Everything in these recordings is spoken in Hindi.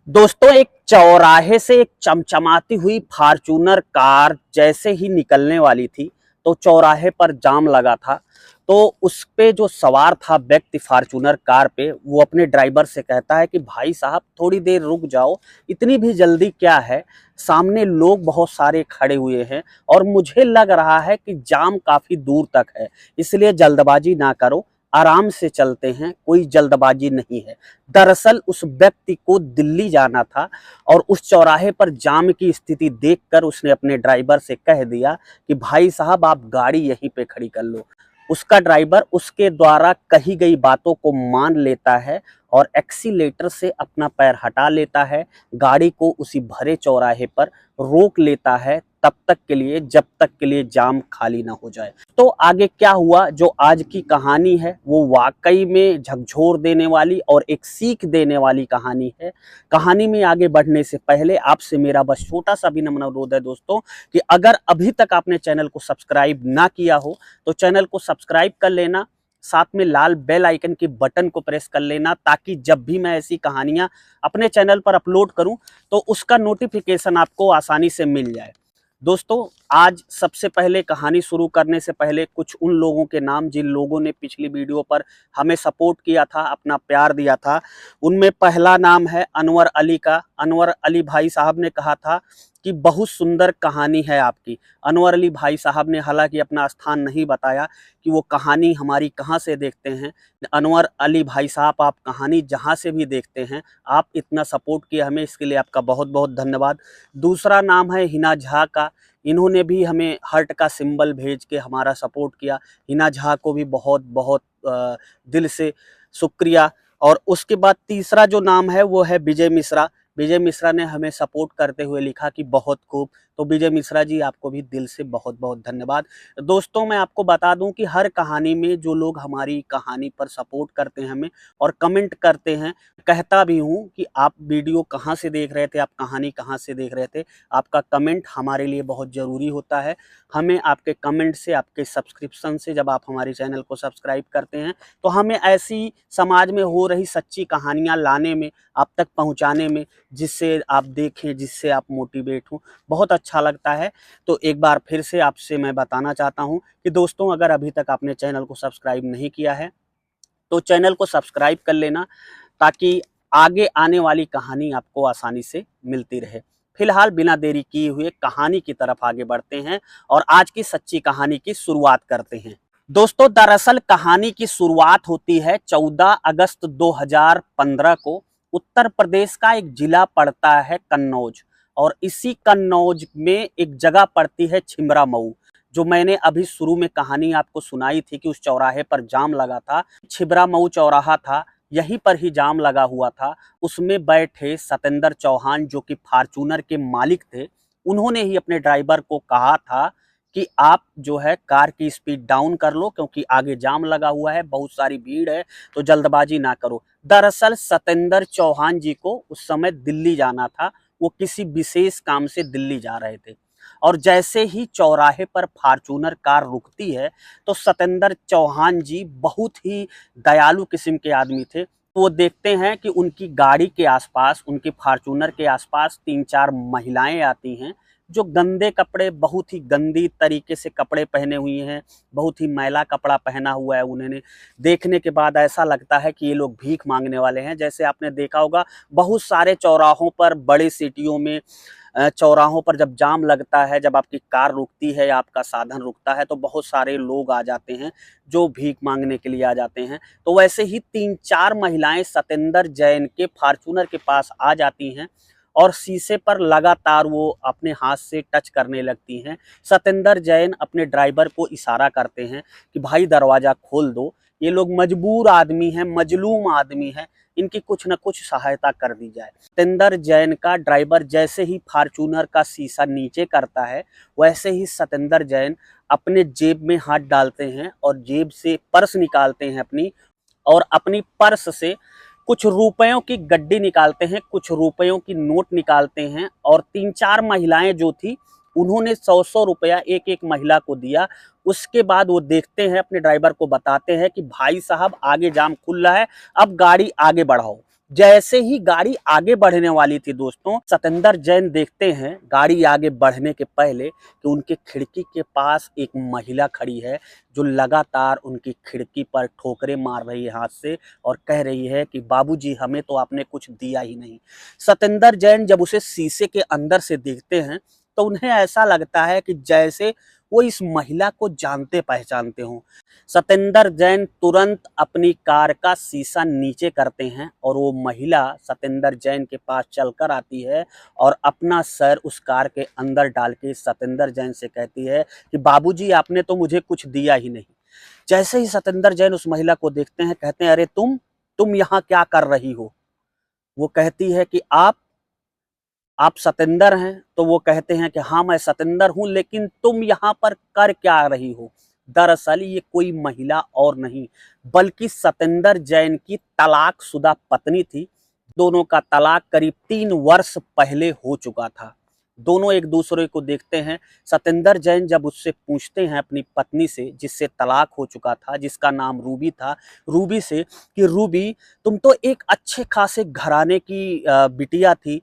दोस्तों, एक चौराहे से एक चमचमाती हुई फॉर्च्यूनर कार जैसे ही निकलने वाली थी तो चौराहे पर जाम लगा था। तो उस पे जो सवार था व्यक्ति फॉर्च्यूनर कार पे, वो अपने ड्राइवर से कहता है कि भाई साहब थोड़ी देर रुक जाओ, इतनी भी जल्दी क्या है, सामने लोग बहुत सारे खड़े हुए हैं और मुझे लग रहा है कि जाम काफी दूर तक है, इसलिए जल्दबाजी ना करो, आराम से चलते हैं, कोई जल्दबाजी नहीं है। दरअसल उस व्यक्ति को दिल्ली जाना था और उस चौराहे पर जाम की स्थिति देखकर उसने अपने ड्राइवर से कह दिया कि भाई साहब आप गाड़ी यहीं पे खड़ी कर लो। उसका ड्राइवर उसके द्वारा कही गई बातों को मान लेता है और एक्सीलेटर से अपना पैर हटा लेता है, गाड़ी को उसी भरे चौराहे पर रोक लेता है तब तक के लिए जब तक के लिए जाम खाली ना हो जाए। तो आगे क्या हुआ, जो आज की कहानी है वो वाकई में झकझोर देने वाली और एक सीख देने वाली कहानी है। कहानी में आगे बढ़ने से पहले आपसे मेरा बस छोटा सा भी नम्र अनुरोध है दोस्तों, कि अगर अभी तक आपने चैनल को सब्सक्राइब ना किया हो तो चैनल को सब्सक्राइब कर लेना, साथ में लाल बेल आइकन के बटन को प्रेस कर लेना, ताकि जब भी मैं ऐसी कहानियां अपने चैनल पर अपलोड करूं तो उसका नोटिफिकेशन आपको आसानी से मिल जाए। दोस्तों, आज सबसे पहले कहानी शुरू करने से पहले कुछ उन लोगों के नाम जिन लोगों ने पिछली वीडियो पर हमें सपोर्ट किया था, अपना प्यार दिया था। उनमें पहला नाम है अनवर अली का। अनवर अली भाई साहब ने कहा था कि बहुत सुंदर कहानी है आपकी। अनवर अली भाई साहब ने हालांकि अपना स्थान नहीं बताया कि वो कहानी हमारी कहाँ से देखते हैं। अनवर अली भाई साहब, आप कहानी जहाँ से भी देखते हैं, आप इतना सपोर्ट किया हमें, इसके लिए आपका बहुत बहुत धन्यवाद। दूसरा नाम है हिना झा का। इन्होंने भी हमें हार्ट का सिंबल भेज के हमारा सपोर्ट किया। हिना झा को भी बहुत बहुत दिल से शुक्रिया। और उसके बाद तीसरा जो नाम है वो है विजय मिश्रा। विजय मिश्रा ने हमें सपोर्ट करते हुए लिखा कि बहुत खूब। तो विजय मिश्रा जी, आपको भी दिल से बहुत बहुत धन्यवाद। दोस्तों, मैं आपको बता दूं कि हर कहानी में जो लोग हमारी कहानी पर सपोर्ट करते हैं हमें और कमेंट करते हैं, कहता भी हूं कि आप वीडियो कहां से देख रहे थे, आप कहानी कहां से देख रहे थे। आपका कमेंट हमारे लिए बहुत ज़रूरी होता है। हमें आपके कमेंट से, आपके सब्सक्रिप्शन से, जब आप हमारे चैनल को सब्सक्राइब करते हैं तो हमें ऐसी समाज में हो रही सच्ची कहानियाँ लाने में, आप तक पहुँचाने में, जिससे आप देखें, जिससे आप मोटिवेट हों, बहुत अच्छा लगता है। तो एक बार फिर से आपसे मैं बताना चाहता हूँ कि दोस्तों, अगर अभी तक आपने चैनल को सब्सक्राइब नहीं किया है तो चैनल को सब्सक्राइब कर लेना, ताकि आगे आने वाली कहानी आपको आसानी से मिलती रहे। फिलहाल बिना देरी किए हुए कहानी की तरफ आगे बढ़ते हैं और आज की सच्ची कहानी की शुरुआत करते हैं। दोस्तों, दरअसल कहानी की शुरुआत होती है 14 अगस्त 2015 को। उत्तर प्रदेश का एक जिला पड़ता है कन्नौज, और इसी कन्नौज में एक जगह पड़ती है छिबरा मऊ। जो मैंने अभी शुरू में कहानी आपको सुनाई थी कि उस चौराहे पर जाम लगा था, छिबरा मऊ चौराहा था, यहीं पर ही जाम लगा हुआ था। उसमें बैठे सतेंद्र चौहान, जो कि फॉर्च्यूनर के मालिक थे, उन्होंने ही अपने ड्राइवर को कहा था कि आप जो है कार की स्पीड डाउन कर लो, क्योंकि आगे जाम लगा हुआ है, बहुत सारी भीड़ है, तो जल्दबाजी ना करो। दरअसल सतेंद्र चौहान जी को उस समय दिल्ली जाना था, वो किसी विशेष काम से दिल्ली जा रहे थे। और जैसे ही चौराहे पर फॉर्च्यूनर कार रुकती है तो सतेंद्र चौहान जी बहुत ही दयालु किस्म के आदमी थे। वो देखते हैं कि उनकी गाड़ी के आसपास, उनकी फॉर्च्यूनर के आसपास 3-4 महिलाएं आती हैं, जो गंदे कपड़े, बहुत ही गंदी तरीके से कपड़े पहने हुए हैं, बहुत ही मैला कपड़ा पहना हुआ है। उन्होंने देखने के बाद ऐसा लगता है कि ये लोग भीख मांगने वाले हैं। जैसे आपने देखा होगा, बहुत सारे चौराहों पर, बड़े सिटियों में चौराहों पर जब जाम लगता है, जब आपकी कार रुकती है या आपका साधन रुकता है, तो बहुत सारे लोग आ जाते हैं जो भीख मांगने के लिए आ जाते हैं। तो वैसे ही 3-4 महिलाएं सतेंद्र जैन के फॉर्च्यूनर के पास आ जाती हैं और शीशे पर लगातार वो अपने हाथ से टच करने लगती हैं। सतेंद्र जैन अपने ड्राइवर को इशारा करते हैं कि भाई दरवाज़ा खोल दो, ये लोग मजबूर आदमी हैं, मजलूम आदमी हैं, इनकी कुछ न कुछ सहायता कर दी जाए। सतेंद्र जैन का ड्राइवर जैसे ही फॉर्च्यूनर का शीशा नीचे करता है, वैसे ही सतेंद्र जैन अपने जेब में हाथ डालते हैं और जेब से पर्स निकालते हैं अपनी, और अपनी पर्स से कुछ रुपयों की गड्डी निकालते हैं, कुछ रुपयों की नोट निकालते हैं। और 3-4 महिलाएं जो थी, उन्होंने 100-100 रुपया एक एक महिला को दिया। उसके बाद वो देखते हैं, अपने ड्राइवर को बताते हैं कि भाई साहब आगे जाम खुल रहा है, अब गाड़ी आगे बढ़ाओ। जैसे ही गाड़ी आगे बढ़ने वाली थी दोस्तों, सतेंद्र जैन देखते हैं गाड़ी आगे बढ़ने के पहले कि उनके खिड़की के पास एक महिला खड़ी है जो लगातार उनकी खिड़की पर ठोकरें मार रही है हाथ से और कह रही है कि बाबूजी हमें तो आपने कुछ दिया ही नहीं। सतेंद्र जैन जब उसे शीशे के अंदर से देखते हैं तो उन्हें ऐसा लगता है कि जैसे वो इस महिला को जानते पहचानते हों। सतेंद्र जैन तुरंत अपनी कार का शीशा नीचे करते हैं और वो महिला सतेंद्र जैन के पास चलकर आती है और अपना सर उस कार के अंदर डाल के सतेंद्र जैन से कहती है कि बाबूजी आपने तो मुझे कुछ दिया ही नहीं। जैसे ही सतेंद्र जैन उस महिला को देखते हैं कहते हैं अरे तुम यहाँ क्या कर रही हो। वो कहती है कि आप सतेंद्र हैं। तो वो कहते हैं कि हाँ मैं सतेंद्र हूं, लेकिन तुम यहाँ पर कर क्या रही हो। दरअसल ये कोई महिला और नहीं बल्कि सतेंद्र जैन की तलाकशुदा पत्नी थी। दोनों का तलाक करीब 3 वर्ष पहले हो चुका था। दोनों एक दूसरे को देखते हैं। सतेंद्र जैन जब उससे पूछते हैं अपनी पत्नी से जिससे तलाक हो चुका था, जिसका नाम रूबी था, रूबी से कि रूबी तुम तो एक अच्छे खासे घराने की बिटिया थी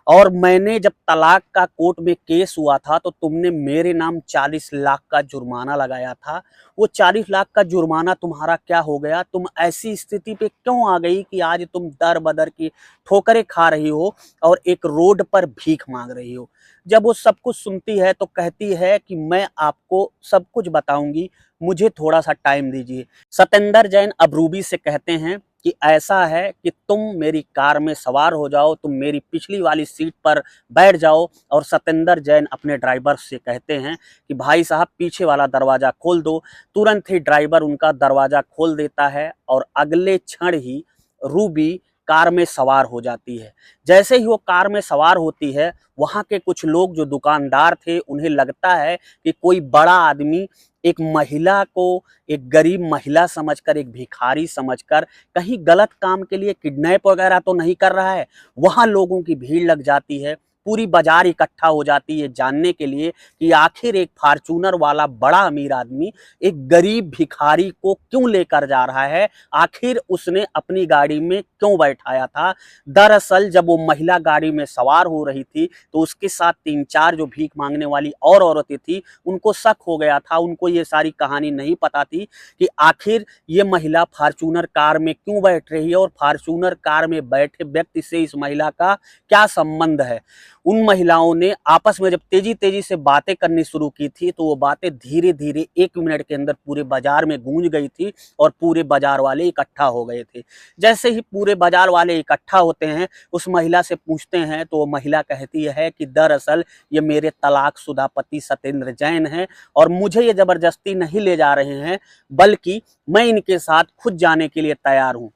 और मैंने जब तलाक का कोर्ट में केस हुआ था तो तुमने मेरे नाम 40 लाख का जुर्माना लगाया था। वो 40 लाख का जुर्माना तुम्हारा क्या हो गया? तुम ऐसी स्थिति पे क्यों आ गई कि आज तुम दर बदर की ठोकरें खा रही हो और एक रोड पर भीख मांग रही हो। जब वो सब कुछ सुनती है तो कहती है कि मैं आपको सब कुछ बताऊंगी, मुझे थोड़ा सा टाइम दीजिए। सतेंद्र जैन अब रूबी से कहते हैं कि ऐसा है कि तुम मेरी कार में सवार हो जाओ, तुम मेरी पिछली वाली सीट पर बैठ जाओ। और सतेंद्र जैन अपने ड्राइवर से कहते हैं कि भाई साहब पीछे वाला दरवाज़ा खोल दो। तुरंत ही ड्राइवर उनका दरवाज़ा खोल देता है और अगले क्षण ही रूबी कार में सवार हो जाती है। जैसे ही वो कार में सवार होती है, वहाँ के कुछ लोग जो दुकानदार थे उन्हें लगता है कि कोई बड़ा आदमी एक महिला को एक गरीब महिला समझकर, एक भिखारी समझकर कहीं गलत काम के लिए किडनैप वगैरह तो नहीं कर रहा है। वहाँ लोगों की भीड़ लग जाती है, पूरी बाजार इकट्ठा हो जाती है जानने के लिए कि आखिर एक फॉर्च्यूनर वाला बड़ा अमीर आदमी एक गरीब भिखारी को क्यों लेकर जा रहा है, आखिर उसने अपनी गाड़ी में क्यों बैठाया था। दरअसल जब वो महिला गाड़ी में सवार हो रही थी तो उसके साथ 3-4 जो भीख मांगने वाली और औरतें थी, उनको शक हो गया था। उनको ये सारी कहानी नहीं पता थी कि आखिर ये महिला फॉर्च्यूनर कार में क्यों बैठ रही है और फॉर्च्यूनर कार में बैठे व्यक्ति से इस महिला का क्या संबंध है। उन महिलाओं ने आपस में जब तेजी तेजी से बातें करनी शुरू की थी तो वो बातें धीरे धीरे 1 मिनट के अंदर पूरे बाजार में गूंज गई थी और पूरे बाजार वाले इकट्ठा हो गए थे। जैसे ही पूरे बाजार वाले इकट्ठा होते हैं, उस महिला से पूछते हैं तो वो महिला कहती है कि दरअसल ये मेरे तलाकशुदा पति सतेंद्र जैन हैं और मुझे ये जबरदस्ती नहीं ले जा रहे हैं, बल्कि मैं इनके साथ खुद जाने के लिए तैयार हूँ।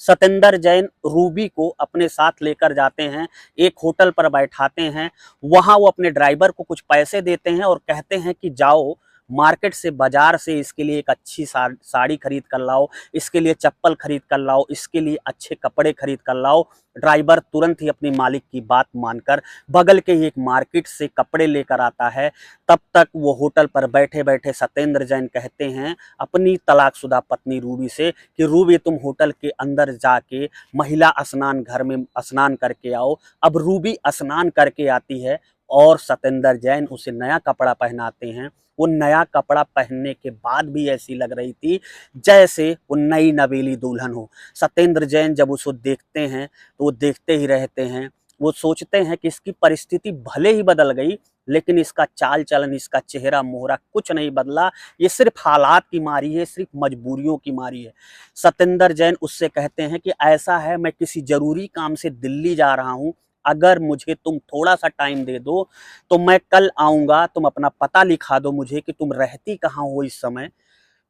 सतेंद्र जैन रूबी को अपने साथ लेकर जाते हैं, एक होटल पर बैठाते हैं। वहां वो अपने ड्राइवर को कुछ पैसे देते हैं और कहते हैं कि जाओ मार्केट से, बाजार से इसके लिए एक अच्छी साड़ी खरीद कर लाओ, इसके लिए चप्पल खरीद कर लाओ, इसके लिए अच्छे कपड़े खरीद कर लाओ। ड्राइवर तुरंत ही अपनी मालिक की बात मानकर बगल के ही एक मार्केट से कपड़े लेकर आता है। तब तक वो होटल पर बैठे बैठे सतेंद्र जैन कहते हैं अपनी तलाकशुदा पत्नी रूबी से कि रूबी तुम होटल के अंदर जाके महिला स्नान घर में स्नान करके आओ। अब रूबी स्नान करके आती है और सतेंद्र जैन उसे नया कपड़ा पहनाते हैं। वो नया कपड़ा पहनने के बाद भी ऐसी लग रही थी जैसे वो नई नवेली दुल्हन हो। सतेंद्र जैन जब उसको देखते हैं तो वो देखते ही रहते हैं। वो सोचते हैं कि इसकी परिस्थिति भले ही बदल गई, लेकिन इसका चाल चलन, इसका चेहरा मोहरा कुछ नहीं बदला। ये सिर्फ हालात की मारी है, सिर्फ मजबूरियों की मारी है। सतेंद्र जैन उससे कहते हैं कि ऐसा है, मैं किसी जरूरी काम से दिल्ली जा रहा हूँ, अगर मुझे तुम थोड़ा सा टाइम दे दो तो मैं कल आऊँगा। तुम अपना पता लिखा दो मुझे कि तुम रहती कहाँ हो इस समय,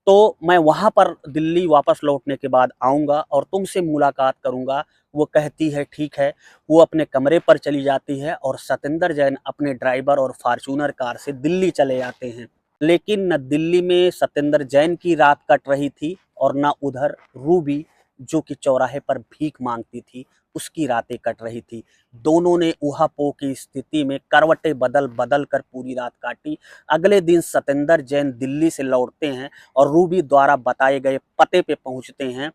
तो मैं वहाँ पर दिल्ली वापस लौटने के बाद आऊँगा और तुमसे मुलाकात करूँगा। वो कहती है ठीक है। वो अपने कमरे पर चली जाती है और सतेंद्र जैन अपने ड्राइवर और फॉर्च्यूनर कार से दिल्ली चले जाते हैं। लेकिन न दिल्ली में सतेंद्र जैन की रात कट रही थी और न उधर रूबी, जो कि चौराहे पर भीख मांगती थी, उसकी रातें कट रही थी। दोनों ने ऊहापोह की स्थिति में करवटें बदल बदल कर पूरी रात काटी। अगले दिन सतेंद्र जैन दिल्ली से लौटते हैं और रूबी द्वारा बताए गए पते पे पहुंचते हैं,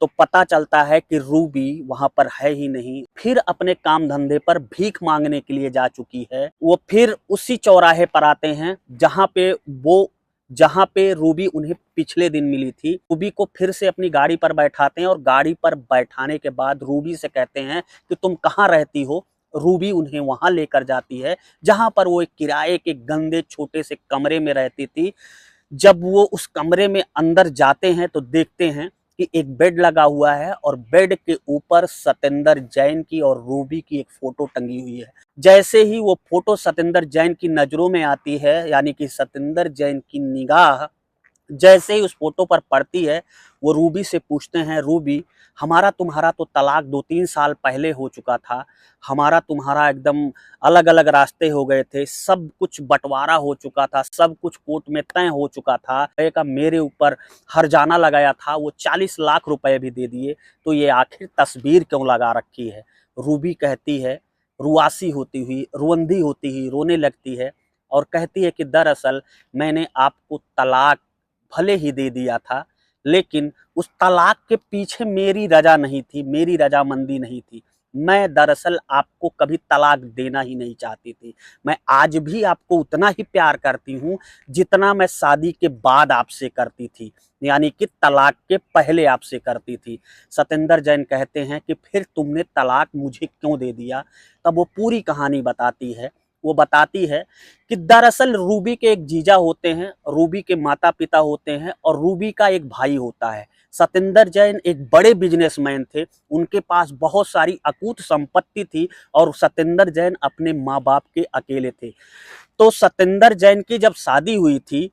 तो पता चलता है कि रूबी वहां पर है ही नहीं, फिर अपने काम धंधे पर भीख मांगने के लिए जा चुकी है। वो फिर उसी चौराहे पर आते हैं जहां पे रूबी उन्हें पिछले दिन मिली थी। रूबी को फिर से अपनी गाड़ी पर बैठाते हैं और गाड़ी पर बैठाने के बाद रूबी से कहते हैं कि तुम कहाँ रहती हो। रूबी उन्हें वहां लेकर जाती है जहां पर वो एक किराए के गंदे छोटे से कमरे में रहती थी। जब वो उस कमरे में अंदर जाते हैं तो देखते हैं कि एक बेड लगा हुआ है और बेड के ऊपर सतेंद्र जैन की और रूबी की एक फोटो टंगी हुई है। जैसे ही वो फोटो सतेंद्र जैन की नजरों में आती है, यानी कि सतेंद्र जैन की निगाह जैसे ही उस फोटो पर पड़ती है, वो रूबी से पूछते हैं, रूबी हमारा तुम्हारा तो तलाक 2-3 साल पहले हो चुका था, हमारा तुम्हारा एकदम अलग अलग रास्ते हो गए थे, सब कुछ बंटवारा हो चुका था, सब कुछ कोर्ट में तय हो चुका था, का मेरे ऊपर हर्जाना लगाया था, वो 40 लाख रुपए भी दे दिए, तो ये आखिर तस्वीर क्यों लगा रखी है। रूबी कहती है, रुआसी होती हुई, रुंधी होती हुई रोने लगती है और कहती है कि दरअसल मैंने आपको तलाक भले ही दे दिया था, लेकिन उस तलाक के पीछे मेरी रजा नहीं थी, मेरी रजामंदी नहीं थी। मैं दरअसल आपको कभी तलाक देना ही नहीं चाहती थी। मैं आज भी आपको उतना ही प्यार करती हूँ जितना मैं शादी के बाद आपसे करती थी, यानी कि तलाक के पहले आपसे करती थी। सतेंद्र जैन कहते हैं कि फिर तुमने तलाक मुझे क्यों दे दिया। तब वो पूरी कहानी बताती है। वो बताती है कि दरअसल रूबी के एक जीजा होते हैं, रूबी के माता पिता होते हैं और रूबी का एक भाई होता है। सतेंद्र जैन एक बड़े बिजनेसमैन थे, उनके पास बहुत सारी अकूत संपत्ति थी और सतेंद्र जैन अपने माँ बाप के अकेले थे। तो सतेंद्र जैन की जब शादी हुई थी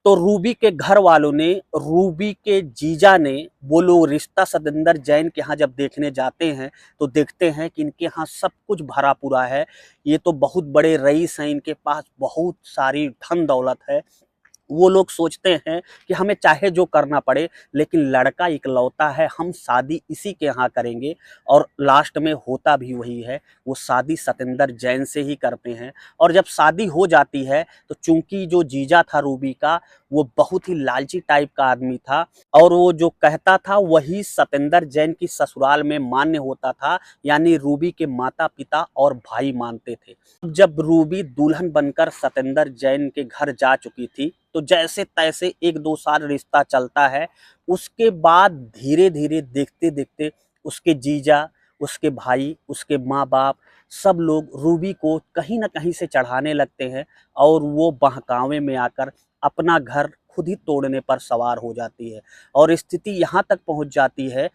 तो रूबी के घर वालों ने, रूबी के जीजा ने, वो लोग रिश्ता सतेंद्र जैन के यहाँ जब देखने जाते हैं तो देखते हैं कि इनके यहाँ सब कुछ भरा पूरा है, ये तो बहुत बड़े रईस हैं, इनके पास बहुत सारी धन दौलत है। वो लोग सोचते हैं कि हमें चाहे जो करना पड़े लेकिन लड़का इकलौता है, हम शादी इसी के यहाँ करेंगे। और लास्ट में होता भी वही है, वो शादी सतेंद्र जैन से ही करते हैं। और जब शादी हो जाती है तो चूंकि जो जीजा था रूबी का, वो बहुत ही लालची टाइप का आदमी था और वो जो कहता था वही सतेंद्र जैन की ससुराल में मान्य होता था, यानी रूबी के माता पिता और भाई मानते थे। जब रूबी दुल्हन बनकर सतेंद्र जैन के घर जा चुकी थी तो जैसे तैसे 1-2 साल रिश्ता चलता है। उसके बाद धीरे धीरे देखते देखते उसके जीजा, उसके भाई, उसके माँ बाप सब लोग रूबी को कहीं ना कहीं से चढ़ाने लगते हैं और वो बहकावे में आकर अपना घर खुद ही तोड़ने पर सवार हो जाती है। और स्थिति यहाँ तक पहुँच जाती है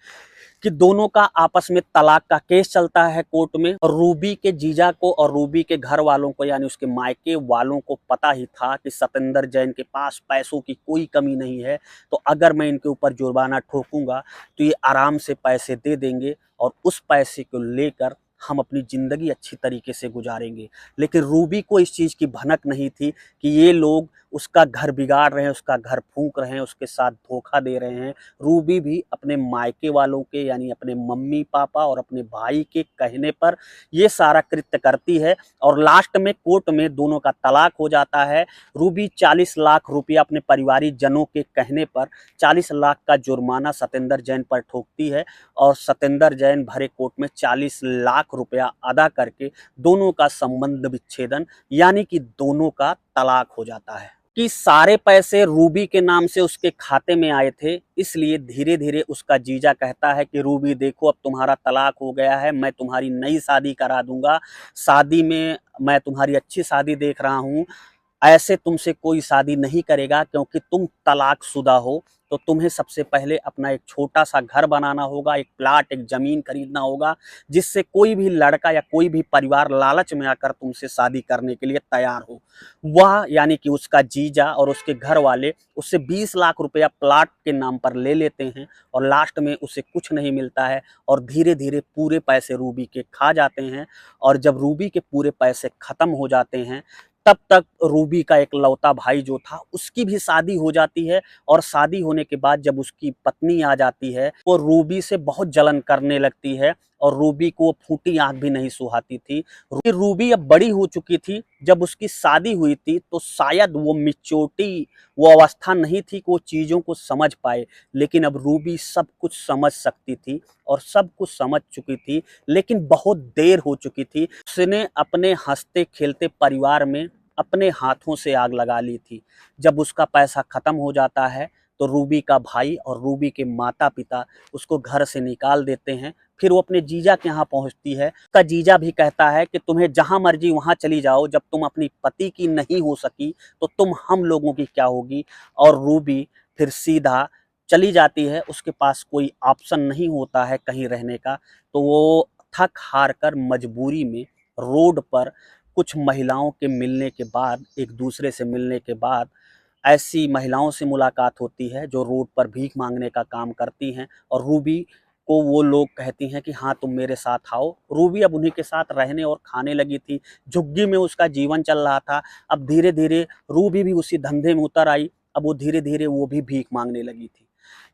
कि दोनों का आपस में तलाक का केस चलता है कोर्ट में। और रूबी के जीजा को और रूबी के घर वालों को, यानी उसके मायके वालों को पता ही था कि सतेंद्र जैन के पास पैसों की कोई कमी नहीं है, तो अगर मैं इनके ऊपर जुर्माना ठोकूंगा तो ये आराम से पैसे दे देंगे और उस पैसे को लेकर हम अपनी ज़िंदगी अच्छी तरीके से गुजारेंगे। लेकिन रूबी को इस चीज़ की भनक नहीं थी कि ये लोग उसका घर बिगाड़ रहे हैं, उसका घर फूंक रहे हैं, उसके साथ धोखा दे रहे हैं। रूबी भी अपने मायके वालों के, यानी अपने मम्मी पापा और अपने भाई के कहने पर ये सारा कृत्य करती है और लास्ट में कोर्ट में दोनों का तलाक हो जाता है। रूबी 40 लाख रुपया अपने परिवारिक जनों के कहने पर 40 लाख का जुर्माना सतेंद्र जैन पर ठोकती है और सतेंद्र जैन भरे कोर्ट में 40 लाख रुपया अदा करके दोनों का संबंध विच्छेदन, यानी कि दोनों का तलाक हो जाता है। कि सारे पैसे रूबी के नाम से उसके खाते में आए थे, इसलिए धीरे धीरे उसका जीजा कहता है कि रूबी देखो, अब तुम्हारा तलाक हो गया है, मैं तुम्हारी नई शादी करा दूंगा, शादी में मैं तुम्हारी अच्छी शादी देख रहा हूँ, ऐसे तुमसे कोई शादी नहीं करेगा क्योंकि तुम तलाकशुदा हो। तो तुम्हें सबसे पहले अपना एक छोटा सा घर बनाना होगा, एक प्लाट, एक ज़मीन खरीदना होगा, जिससे कोई भी लड़का या कोई भी परिवार लालच में आकर तुमसे शादी करने के लिए तैयार हो। वह, यानी कि उसका जीजा और उसके घर वाले उससे 20 लाख रुपया प्लाट के नाम पर ले लेते हैं और लास्ट में उसे कुछ नहीं मिलता है और धीरे धीरे पूरे पैसे रूबी के खा जाते हैं। और जब रूबी के पूरे पैसे ख़त्म हो जाते हैं तब तक रूबी का एक लौता भाई जो था उसकी भी शादी हो जाती है और शादी होने के बाद जब उसकी पत्नी आ जाती है वो रूबी से बहुत जलन करने लगती है और रूबी को वो फूटी आंख भी नहीं सुहाती थी। रूबी अब बड़ी हो चुकी थी, जब उसकी शादी हुई थी तो शायद वो मिच्योरिटी, वो अवस्था नहीं थी कि वो चीज़ों को समझ पाए, लेकिन अब रूबी सब कुछ समझ सकती थी और सब कुछ समझ चुकी थी, लेकिन बहुत देर हो चुकी थी। उसने अपने हंसते खेलते परिवार में अपने हाथों से आग लगा ली थी। जब उसका पैसा खत्म हो जाता है तो रूबी का भाई और रूबी के माता पिता उसको घर से निकाल देते हैं। फिर वो अपने जीजा के यहाँ पहुंचती है। उसका जीजा भी कहता है कि तुम्हें जहां मर्जी वहां चली जाओ, जब तुम अपनी पति की नहीं हो सकी तो तुम हम लोगों की क्या होगी। और रूबी फिर सीधा चली जाती है। उसके पास कोई ऑप्शन नहीं होता है कहीं रहने का, तो वो थक हार कर मजबूरी में रोड पर कुछ महिलाओं के मिलने के बाद, एक दूसरे से मिलने के बाद, ऐसी महिलाओं से मुलाकात होती है जो रोड पर भीख मांगने का काम करती हैं। और रूबी को वो लोग कहती हैं कि हाँ तुम मेरे साथ आओ। रूबी अब उन्हीं के साथ रहने और खाने लगी थी। झुग्गी में उसका जीवन चल रहा था। अब धीरे धीरे रूबी भी उसी धंधे में उतर आई। अब वो धीरे धीरे वो भी भीख मांगने लगी थी।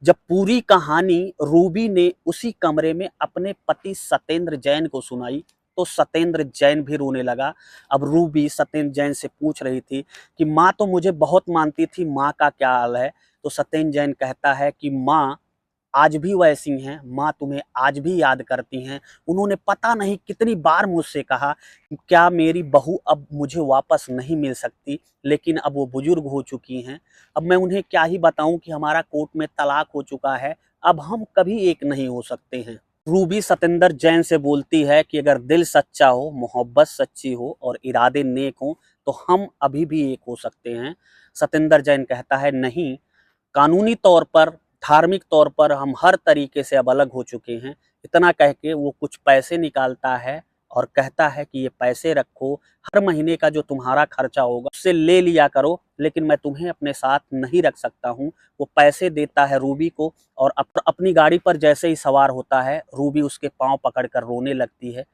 जब पूरी कहानी रूबी ने उसी कमरे में अपने पति सत्येंद्र जैन को सुनाई तो सत्येंद्र जैन भी रोने लगा। अब रूबी सत्येंद्र जैन से पूछ रही थी कि माँ तो मुझे बहुत मानती थी, माँ का क्या हाल है। तो सत्येंद्र जैन कहता है कि माँ आज भी वैसी हैं, माँ तुम्हें आज भी याद करती हैं। उन्होंने पता नहीं कितनी बार मुझसे कहा क्या मेरी बहू अब मुझे वापस नहीं मिल सकती, लेकिन अब वो बुजुर्ग हो चुकी हैं। अब मैं उन्हें क्या ही बताऊं कि हमारा कोर्ट में तलाक हो चुका है, अब हम कभी एक नहीं हो सकते हैं। रूबी सत्येंद्र जैन से बोलती है कि अगर दिल सच्चा हो, मोहब्बत सच्ची हो और इरादे नेक हो तो हम अभी भी एक हो सकते हैं। सत्येंद्र जैन कहता है नहीं, कानूनी तौर पर, धार्मिक तौर पर हम हर तरीके से अब अलग हो चुके हैं। इतना कह के वो कुछ पैसे निकालता है और कहता है कि ये पैसे रखो, हर महीने का जो तुम्हारा खर्चा होगा उससे ले लिया करो, लेकिन मैं तुम्हें अपने साथ नहीं रख सकता हूँ। वो पैसे देता है रूबी को और अपनी गाड़ी पर जैसे ही सवार होता है, रूबी उसके पाँव पकड़कर रोने लगती है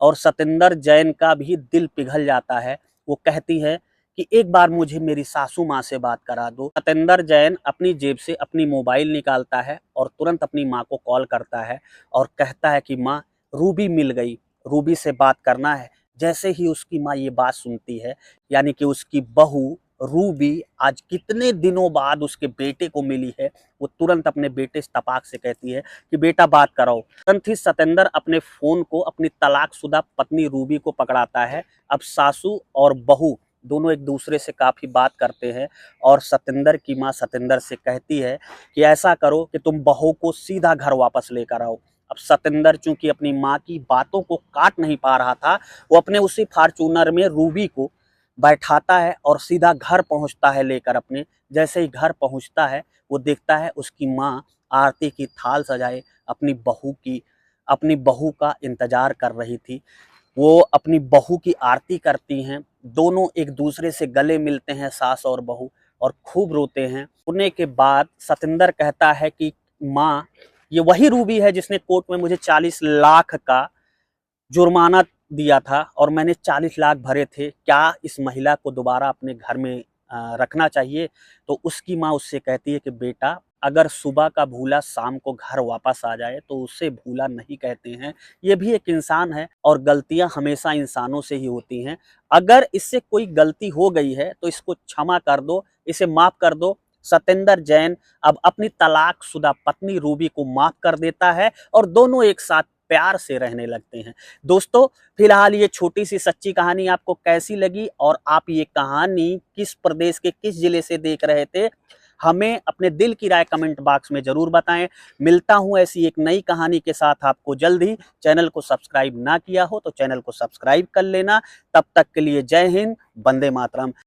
और सत्येंद्र जैन का भी दिल पिघल जाता है। वो कहती है कि एक बार मुझे मेरी सासू माँ से बात करा दो। सत्येंद्र जैन अपनी जेब से अपनी मोबाइल निकालता है और तुरंत अपनी माँ को कॉल करता है और कहता है कि माँ रूबी मिल गई, रूबी से बात करना है। जैसे ही उसकी माँ ये बात सुनती है, यानी कि उसकी बहू रूबी आज कितने दिनों बाद उसके बेटे को मिली है, वो तुरंत अपने बेटे से तपाक से कहती है कि बेटा बात कराओ। तुरंत ही सत्येंद्र अपने फोन को अपनी तलाकशुदा पत्नी रूबी को पकड़ाता है। अब सासू और बहू दोनों एक दूसरे से काफी बात करते हैं और सत्येंद्र की माँ सत्येंद्र से कहती है कि ऐसा करो कि तुम बहू को सीधा घर वापस लेकर आओ। अब सत्येंद्र चूंकि अपनी माँ की बातों को काट नहीं पा रहा था, वो अपने उसी फॉर्च्यूनर में रूबी को बैठाता है और सीधा घर पहुंचता है लेकर अपने। जैसे ही घर पहुंचता है वो देखता है उसकी माँ आरती की थाल सजाए अपनी बहू का इंतजार कर रही थी। वो अपनी बहू की आरती करती हैं, दोनों एक दूसरे से गले मिलते हैं, सास और बहू, और खूब रोते हैं। रोने के बाद सत्येंद्र कहता है कि माँ ये वही रूबी है जिसने कोर्ट में मुझे 40 लाख का जुर्माना दिया था और मैंने 40 लाख भरे थे, क्या इस महिला को दोबारा अपने घर में रखना चाहिए। तो उसकी माँ उससे कहती है कि बेटा अगर सुबह का भूला शाम को घर वापस आ जाए तो उसे भूला नहीं कहते हैं, ये भी एक इंसान है और गलतियां हमेशा इंसानों से ही होती हैं। अगर इससे कोई गलती हो गई है तो इसको क्षमा कर दो, इसे माफ कर दो। सत्येंद्र जैन अब अपनी तलाकशुदा पत्नी रूबी को माफ कर देता है और दोनों एक साथ प्यार से रहने लगते हैं। दोस्तों फिलहाल ये छोटी सी सच्ची कहानी आपको कैसी लगी और आप ये कहानी किस प्रदेश के किस जिले से देख रहे थे, हमें अपने दिल की राय कमेंट बॉक्स में जरूर बताएं। मिलता हूं ऐसी एक नई कहानी के साथ आपको जल्द ही। चैनल को सब्सक्राइब ना किया हो तो चैनल को सब्सक्राइब कर लेना। तब तक के लिए जय हिंद, वंदे मातरम।